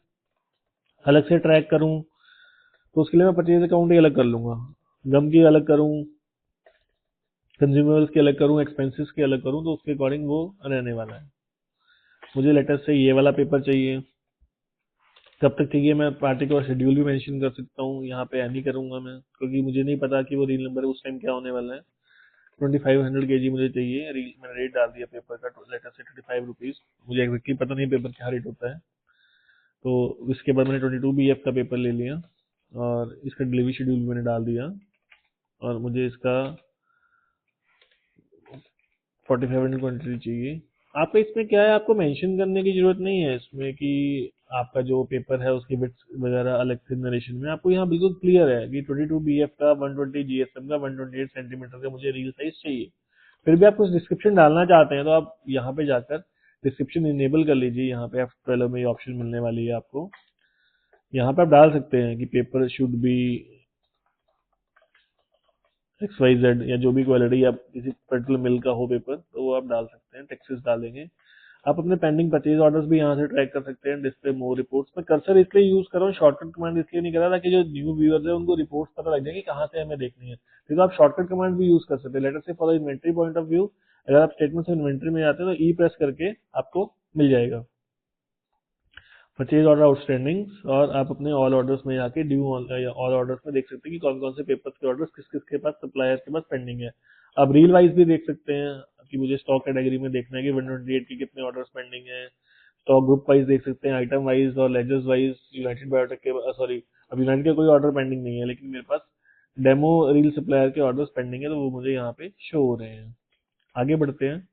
अलग से ट्रैक करूँ, तो उसके लिए मैं परचेज अकाउंट ही अलग कर लूंगा। गम की अलग करूँ, कंज्यूमेबल्स की अलग करूँ, एक्सपेंसेस की अलग करूँ, तो उसके अकॉर्डिंग वो रहने वाला है। मुझे लेटेस्ट से ये वाला पेपर चाहिए, कब तक चाहिए मैं पार्टी का शेड्यूल भी मेंशन कर सकता हूँ, यहाँ पे नहीं करूंगा मैं, क्योंकि मुझे नहीं पता कि वो रील नंबर उस टाइम क्या होने वाला है। 2500 kg मुझे चाहिए, रील मैंने रेट डाल दिया पेपर का, लेटेस्ट से 25 रुपीज़। मुझे एग्जैक्टली पता नहीं पेपर क्या रेट होता है। तो इसके बाद मैंने 22 BF का पेपर ले लिया और इसका डिलीवरी शेड्यूल भी मैंने डाल दिया, और मुझे इसका 4500 क्वान्टिटी चाहिए। आपका इसमें क्या है, आपको मेंशन करने की जरूरत नहीं है इसमें कि आपका जो पेपर है उसकी बिट्स वगैरह अलग से नरेशन में, आपको यहाँ बिल्कुल क्लियर है कि 22 BF का 120 GSM का 128 सेंटीमीटर का मुझे रील साइज चाहिए। फिर भी आप कुछ डिस्क्रिप्शन डालना चाहते हैं तो आप यहाँ पे जाकर डिस्क्रिप्शन इनेबल कर लीजिए। यहाँ पे F12 में ये ऑप्शन मिलने वाली है आपको, यहाँ पे आप डाल सकते हैं कि पेपर शुड बी XYZ, या जो भी क्वालिटी आप किसी पर्टिकुलर मिल का हो पेपर, तो वो आप डाल सकते हैं, टेक्सेस डालेंगे। आप अपने पेंडिंग परचेज ऑर्डर्स भी यहाँ से ट्रैक कर सकते हैं। डिस्प्ले मोर रिपोर्ट्स में कर्सर इसलिए यूज कर रहा हूँ, शॉर्टकट कमांड इसलिए नहीं कर रहा ताकि जो न्यू व्यूअर्स है उनको रिपोर्ट्स पता लग जाए कि कहाँ से हमें देखनी है। तो आप शॉर्टकट कमांड भी यूज कर सकते हैं। लेटर से for inventory point of view, अगर आप स्टेटमेंट से इन्वेंट्री में जाते हैं तो ई प्रेस करके आपको मिल जाएगा परचेज ऑर्डर आउटस्टैंडिंग, और आप अपने ऑल ऑर्डर्स में जाके ड्यू ऑल ऑर्डर्स में देख सकते हैं कि कौन कौन से पेपर्स के ऑर्डर्स किस किस के पास, सप्लायर के पास पेंडिंग है। आप रील वाइज भी देख सकते हैं कि मुझे स्टॉक कैटेगरी में देखना है कि 128 के कितने ऑर्डर्स पेंडिंग है। स्टॉक ग्रुप वाइज देख सकते हैं, आइटम वाइज और लेजर्स वाइज। यूनाइटेड बायोटेक के, सॉरी अब यूनाइटेड का कोई ऑर्डर पेंडिंग नहीं है, लेकिन मेरे पास डेमो रील सप्लायर के ऑर्डर्स पेंडिंग है, तो वो मुझे यहाँ पे शो हो रहे हैं। आगे बढ़ते हैं।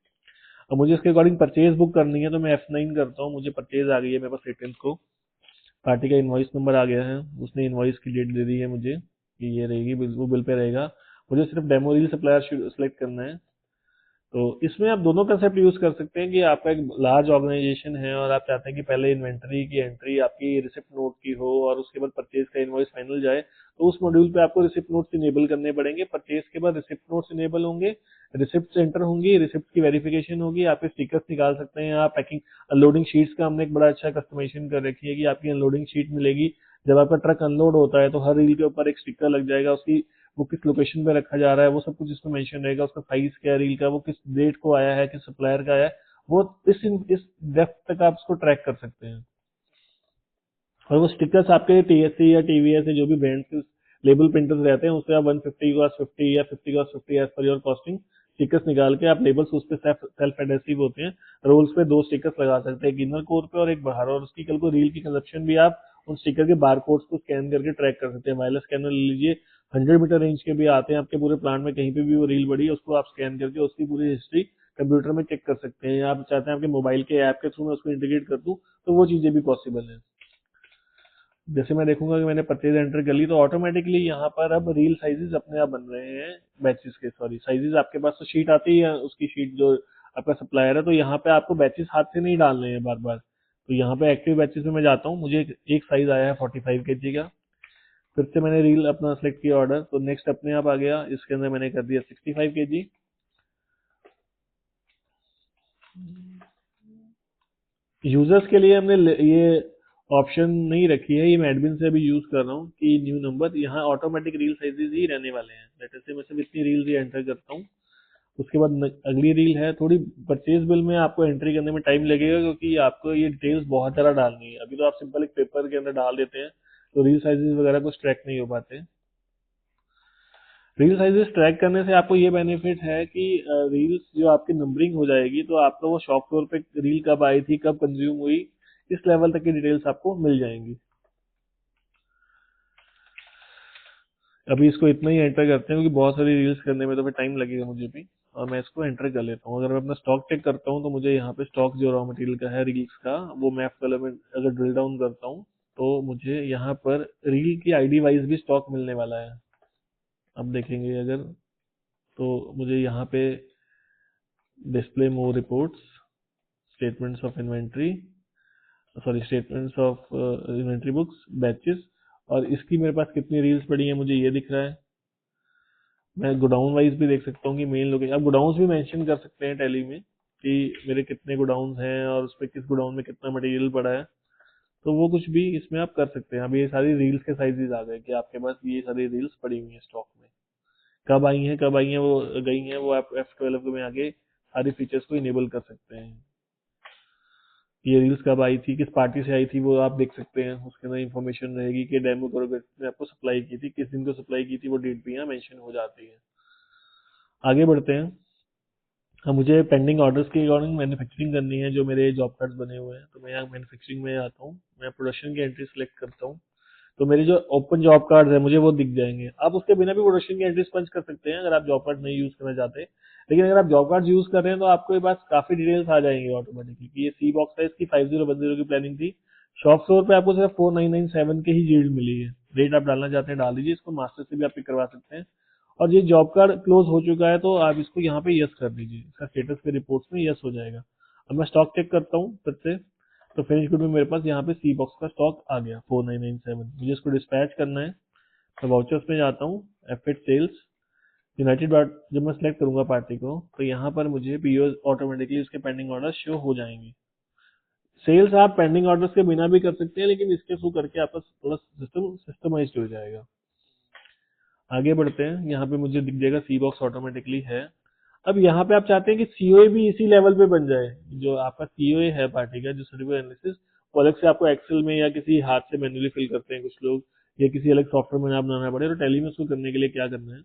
अब मुझे इसके अकॉर्डिंग परचेज बुक करनी है, तो मैं F9 करता हूँ। मुझे परचेज आ गई है मेरे पास 18 को, पार्टी का इनवॉइस नंबर आ गया है, उसने इनवॉइस की डेट दे दी है मुझे कि ये रहेगी, वो बिल पे रहेगा। मुझे सिर्फ डेमो रील सप्लायर सेलेक्ट करना है। तो इसमें आप दोनों कंसेप्ट यूज कर सकते हैं कि आपका एक लार्ज ऑर्गेनाइजेशन है और आप चाहते हैं कि पहले इन्वेंटरी की एंट्री आपकी रिसिप्ट नोट की हो और उसके बाद परचेज का इनवॉइस फाइनल जाए, तो उस मॉड्यूल पे आपको रिसिप्ट नोट्स इनेबल करने पड़ेंगे। परचेज के बाद रिसिप्ट नोट्स इनेबल होंगे, रिसिप्ट एंटर होंगी, रिसिप्ट की वेरिफिकेशन होगी, आप स्टिकर्स निकाल सकते हैं। आप पैकिंग अनलोडिंग शीट्स का हमने एक बड़ा अच्छा कस्टमाइजेशन कर रखी है कि आपकी अनलोडिंग शीट मिलेगी, जब आपका ट्रक अनलोड होता है तो हर रील के ऊपर एक स्टिकर लग जाएगा, उसकी वो किस लोकेशन पे रखा जा रहा है वो सब कुछ इसमें मेंशन रहेगा, उसका साइज क्या है रील का, वो किस डेट को आया है, किस सप्लायर का आया है, वो इस डेप्थ तक आप उसको ट्रैक कर सकते हैं। और वो स्टिकर्स आपके टीएससी या टीवीएस या जो भी ब्रांड के लेबल प्रिंटर्स रहते हैं उससे आप 150 कॉस्ट 50 या 50 cost 50 as per your costing stickers निकाल के आप लेबल्स उस पे सेल्फ एडेसिव होते हैं, रोल्स पे 2 स्टिकर्स लगा सकते हैं, एक इनर कोर पे और एक बाहर, और उसकी कल को रील की कंजप्शन भी आप उन स्टिकर के बार कोड्स को स्कैन करके ट्रैक कर सकते हैं। वायरलेस स्कैनर ले लीजिए, 100 मीटर रेंज के भी आते हैं, आपके पूरे प्लांट में कहीं पे भी वो रील बड़ी है उसको आप स्कैन करके उसकी पूरी हिस्ट्री कंप्यूटर में चेक कर सकते हैं, या आप चाहते हैं आपके मोबाइल के ऐप के थ्रू मैं उसको इंटीग्रेट कर दूं तो वो चीजें भी पॉसिबल है। जैसे मैं देखूंगा कि मैंने परचेज एंटर कर ली तो ऑटोमेटिकली यहाँ पर अब रील साइजेस अपने आप बन रहे हैं, बैचेस के, सॉरी साइजेस आपके पास तो शीट आती है, उसकी शीट जो आपका सप्लायर है, तो यहाँ पे आपको बैचेस हाथ से नहीं डालने हैं बार बार। तो यहाँ पे एक्टिव बैचेस में मैं जाता हूँ, मुझे एक साइज आया है 45 kg का, फिर से मैंने रील अपना सेलेक्ट किया ऑर्डर, तो नेक्स्ट अपने आप आ गया, इसके अंदर मैंने कर दिया 65 kg। यूजर्स के लिए हमने ये ऑप्शन नहीं रखी है, ये मैं एडमिन से अभी यूज कर रहा हूँ कि न्यू नंबर, यहाँ ऑटोमेटिक रील साइजेस ही रहने वाले हैं। लेटर से मैं सिर्फ इतनी रील्स ही एंटर करता हूँ, उसके बाद अगली रील है। थोड़ी परचेज बिल में आपको एंट्री करने में टाइम लगेगा क्योंकि आपको ये डिटेल्स बहुत ज्यादा डालनी है। अभी तो आप सिंपल एक पेपर के अंदर डाल देते हैं तो रील साइजेस वगैरह कुछ ट्रैक नहीं हो पाते। रील साइजेस ट्रैक करने से आपको ये बेनिफिट है कि रील्स जो आपकी नंबरिंग हो जाएगी तो आपको वो शॉप फ्लोर पे रील कब आई थी, कब कंज्यूम हुई, इस लेवल तक की डिटेल्स आपको मिल जाएंगी। अभी इसको इतना ही एंटर करते हैं क्योंकि बहुत सारी रील्स करने में तो फिर टाइम लगेगा मुझे भी, और मैं इसको एंटर कर लेता हूँ। अगर मैं अपना स्टॉक चेक करता हूँ तो मुझे यहाँ पे स्टॉक जो रॉ मटेरियल का है रील्स का, वो मैं कलर में अगर ड्रिल डाउन करता हूँ तो मुझे यहाँ पर रील की आईडी वाइज भी स्टॉक मिलने वाला है। अब देखेंगे अगर, तो मुझे यहाँ पे display more reports, statements of inventory, sorry statements of inventory books, batches, और इसकी मेरे पास कितनी रील्स पड़ी है मुझे ये दिख रहा है। मैं गोडाउन वाइज भी देख सकता हूँ कि मेन लोकेशन, आप गोडाउन भी मेंशन कर सकते हैं टैली में कि मेरे कितने गोडाउन हैं और उस पर किस गोडाउन में कितना मटेरियल पड़ा है, तो वो कुछ भी इसमें आप कर सकते हैं। अब ये सारी रील्स के साइजेस आ गए कि आपके पास ये सारी रील्स पड़ी हुई है स्टॉक में। कब आई हैं वो गई हैं, वो आप F12 में आगे सारी फीचर्स को इनेबल कर सकते हैं। ये रील्स कब आई थी, किस पार्टी से आई थी, वो आप देख सकते हैं। उसके अंदर इंफॉर्मेशन रहेगी कि डेमो कोरियोग्राफी ने आपको सप्लाई की थी, किस दिन को सप्लाई की थी, वो डेट भी यहाँ मेंशन हो जाती है। आगे बढ़ते हैं। हाँ, मुझे पेंडिंग ऑर्डर्स के अकॉर्डिंग मैन्युफैक्चरिंग करनी है जो मेरे जॉब कार्ड्स बने हुए हैं, तो मैं यहाँ मैन्युफैक्चरिंग में आता हूँ, मैं प्रोडक्शन की एंट्री सेलेक्ट करता हूँ, तो मेरे जो ओपन जॉब कार्ड है मुझे वो दिख जाएंगे। आप उसके बिना भी प्रोडक्शन की एंट्रीज पंच कर सकते हैं अगर आप जॉब कार्ड नहीं यूज करना चाहते, लेकिन अगर आप जॉब कार्ड यूज कर रहे हैं तो आपके पास काफी डिटेल्स आ जाएंगे ऑटोमेटिकली कि ये सी बॉक्स है, इसकी 5010 की प्लानिंग थी, शॉप फ्लोर पे आपको सिर्फ 4997 के ही जील्ड मिली है। रेट आप डालना चाहते हैं डाल दीजिए, इसको मास्टर से भी आप पिक करवा सकते हैं। और ये जॉब कार्ड क्लोज हो चुका है तो आप इसको यहाँ पे यस कर दीजिए, इसका स्टेटस के रिपोर्ट्स में यस हो जाएगा। अब मैं स्टॉक चेक करता हूँ फिर से, तो फिनिश गुड में मेरे पास यहाँ पे सी बॉक्स का स्टॉक आ गया 4997। मुझे इसको डिस्पैच करना है, तो वाउचर्स में जाता हूँ, F8 सेल्स यूनाइटेड। जब मैं सिलेक्ट करूंगा पार्टी को तो यहाँ पर मुझे पीओ ऑटोमेटिकली उसके पेंडिंग ऑर्डर शो हो जाएंगे। सेल्स आप पेंडिंग ऑर्डर्स के बिना भी कर सकते हैं, लेकिन इसके थ्रू करके आपका थोड़ा सिस्टमाइज्ड हो जाएगा। आगे बढ़ते हैं, यहाँ पे मुझे दिख जाएगा सी बॉक्स ऑटोमेटिकली है। अब यहाँ पे आप चाहते हैं कि सीओए भी इसी लेवल पे बन जाए, जो आपका सीओए है पार्टी का, जो सर्वे एनालिसिस, वो अलग से आपको एक्सेल में या किसी हाथ से मैन्युअली फिल करते हैं कुछ लोग, या किसी अलग सॉफ्टवेयर में आप बनाना पड़े, तो टैली में उसको करने के लिए क्या करना है,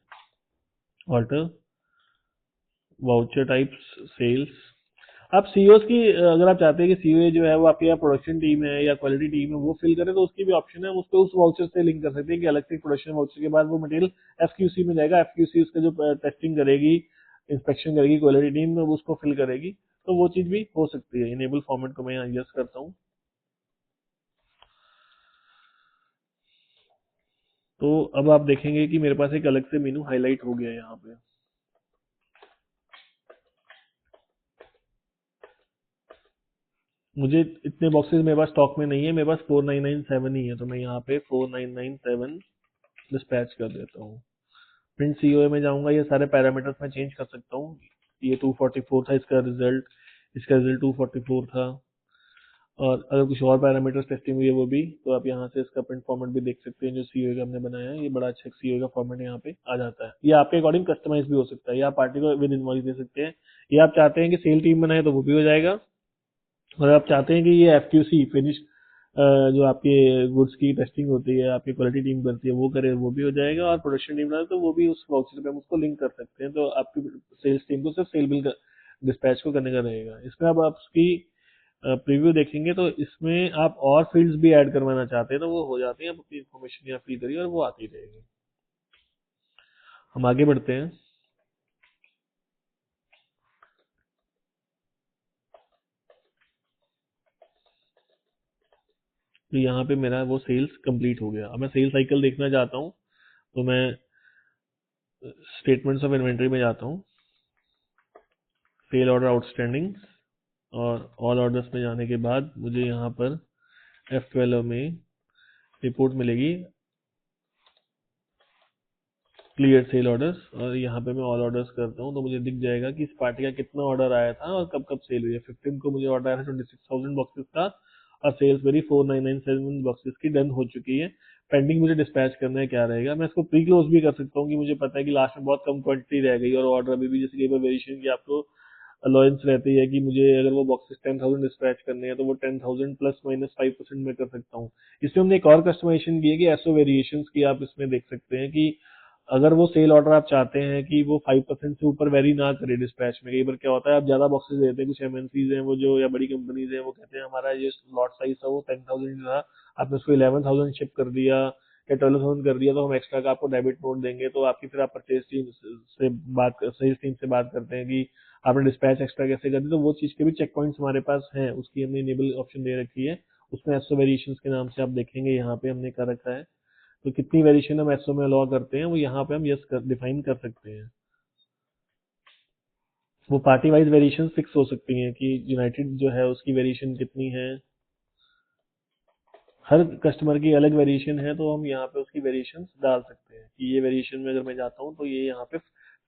ऑल्टर वाउचर टाइप्स सेल्स। आप सीओस की अगर आप चाहते हैं कि सीओए जो है वो आपकी प्रोडक्शन टीम है या क्वालिटी टीम है वो फिल करे, तो उसकी भी ऑप्शन है, हम उसको उस वाउचर से लिंक कर सकते हैं कि अलग से प्रोडक्शन वाउचर के बाद वो मटेरियल एफक्यूसी में जाएगा, एफक्यूसी उसका जो टेस्टिंग करेगी, इंस्पेक्शन करेगी, क्वालिटी टीम में उसको फिल करेगी, तो वो चीज भी हो सकती है। इनेबल फॉर्मेट को मैं यहाँ यस करता हूँ, तो अब आप देखेंगे कि मेरे पास एक अलग से मेनू हाईलाइट हो गया है यहाँ पे। मुझे इतने बॉक्सेस मेरे पास स्टॉक में नहीं है, मेरे पास 4997 ही है, तो मैं यहाँ पे 4997 डिस्पैच कर देता हूँ। प्रिंट सीओए में जाऊंगा, ये सारे पैरामीटर्स मैं चेंज कर सकता हूँ। ये 244 था इसका रिजल्ट 244 था, और अगर कुछ और पैरामीटर्स टेस्टिंग हुई है वो भी, तो आप यहाँ से इसका प्रिंट फॉर्मेट भी देख सकते हैं जो सीओए का हमने बनाया है। ये बड़ा अच्छा सीओए का फॉर्मेट यहाँ पे आ जाता है। ये आपके अकॉर्डिंग कस्टमाइज भी हो सकता है, या आप पार्टी को विद इनवॉइस दे सकते हैं, या आप चाहते हैं कि सेल टीम बनाए तो वो भी हो जाएगा, और आप चाहते हैं कि ये एफक्यूसी फिनिश जो आपके गुड्स की टेस्टिंग होती है आपकी क्वालिटी टीम करती है वो करे, वो भी हो जाएगा, और प्रोडक्शन टीम बनाए तो वो भी उस वाउचर पे हम उसको लिंक कर सकते हैं। तो आपकी सेल्स टीम को सिर्फ सेल बिल डिस्पैच को करने का रहेगा। इसमें अब आप उसकी प्रीव्यू देखेंगे तो इसमें आप और फील्ड्स भी ऐड करवाना चाहते हैं तो वो हो जाती है, आप अपनी इन्फॉर्मेशन यहाँ फिल करिए और वो आती रहेगी। हम आगे बढ़ते हैं। तो यहाँ पे मेरा वो सेल्स कंप्लीट हो गया। अब मैं सेल साइकिल देखना चाहता हूँ, तो मैं स्टेटमेंट्स ऑफ इन्वेंट्री में जाता हूँ, सेल ऑर्डर आउटस्टैंडिंग, और ऑल ऑर्डर्स में जाने के बाद मुझे यहाँ पर F12 में रिपोर्ट मिलेगी क्लियर सेल ऑर्डर्स, और यहाँ पे मैं ऑल ऑर्डर्स करता हूँ तो मुझे दिख जाएगा कि इस पार्टी का कितना ऑर्डर आया था और कब कब सेल हुई है। 15 को मुझे ऑर्डर आया था 26,000 बॉक्सेस का, और सेल्स मेरी 4997 बॉक्सेस की डन हो चुकी है। पेंडिंग मुझे डिस्पैच करना है, क्या रहेगा, मैं इसको प्री क्लोज भी कर सकता हूँ कि मुझे पता है कि लास्ट में बहुत कम क्वांटिटी रह गई और ऑर्डर अभी भी, जैसे कई बार वेरिएशन की आपको अलाउंस रहती है कि मुझे अगर वो बॉक्सेस 10,000 डिस्पैच करने हैं तो वो 10,000 प्लस माइनस 5% में कर सकता हूँ। इसमें हमने एक और कस्टमाइजेशन की है कि एसओ वेरिएशन की आप इसमें देख सकते हैं कि अगर वो सेल ऑर्डर आप चाहते हैं कि वो 5% से ऊपर वेरी ना करे डिस्पैच में। कई बार क्या होता है आप ज्यादा बॉक्सेस देते हैं, कुछ एमएनसीज हैं वो जो, या बड़ी कंपनीज हैं वो कहते हैं हमारा ये लॉट साइज था वो 10,000 था, आपने उसको 11,000 शिप कर दिया या 12,000 कर दिया, तो हम एक्स्ट्रा का आपको डेबिट नोट देंगे। तो आपकी फिर आप परचेज टीम से सेल्स टीम से बात करते हैं कि आपने डिस्पैच एक्स्ट्रा कैसे कर दी, तो वो चीज के भी चेक पॉइंट्स हमारे पास हैं, उसकी हमने इनेबल ऑप्शन दे रखी है। उसमें एसओ वेरिएशन के नाम से आप देखेंगे यहाँ पे हमने कर रखा है, तो कितनी वेरिएशन हम एसओ में अलाउ करते हैं वो यहाँ पे हम यस डिफाइन कर सकते हैं। वो पार्टी वाइज वेरिएशन फिक्स हो सकती हैं कि यूनाइटेड जो है उसकी वेरिएशन कितनी है, हर कस्टमर की अलग वेरिएशन है, तो हम यहाँ पे उसकी वेरिएशन डाल सकते हैं कि ये वेरिएशन में अगर मैं जाता हूँ तो ये यहाँ पे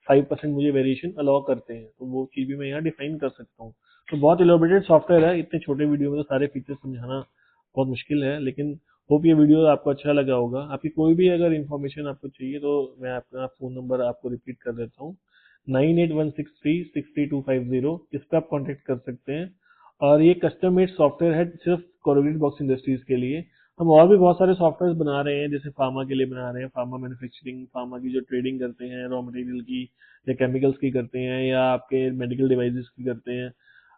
5% मुझे वेरिएशन अलाउ करते हैं, तो वो चीज भी मैं यहाँ डिफाइन कर सकता हूँ। तो बहुत इलोबरेटेड सॉफ्टवेयर है, इतने छोटे वीडियो में तो सारे फीचर्स समझाना बहुत मुश्किल है, लेकिन होप ये वीडियो आपको अच्छा लगा होगा। आपकी कोई भी अगर इन्फॉर्मेशन आपको चाहिए तो मैं अपना फ़ोन नंबर आपको रिपीट कर देता हूँ, 9816363250। इस पर आप कॉन्टेक्ट कर सकते हैं। और ये कस्टम मेड सॉफ्टवेयर है सिर्फ कोरोगेट बॉक्स इंडस्ट्रीज के लिए। हम और भी बहुत सारे सॉफ्टवेयर बना रहे हैं, जैसे फार्मा के लिए बना रहे हैं, फार्मा मैन्युफैक्चरिंग, फार्मा की जो ट्रेडिंग करते हैं रॉ मटेरियल की या केमिकल्स की करते हैं, या आपके मेडिकल डिवाइसेस की करते हैं।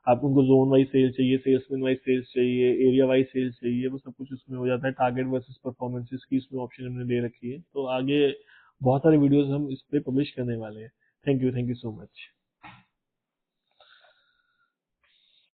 आप उनको जोन वाइज सेल्स चाहिए, सेल्समैन वाइज सेल्स चाहिए, एरिया वाइज सेल्स चाहिए, वो सब कुछ उसमें हो जाता है। टारगेट वर्सेस परफॉर्मेंसेस की इसमें ऑप्शन हमने दे रखी है। तो आगे बहुत सारे वीडियोस हम इस पे पब्लिश करने वाले हैं। Thank you so much.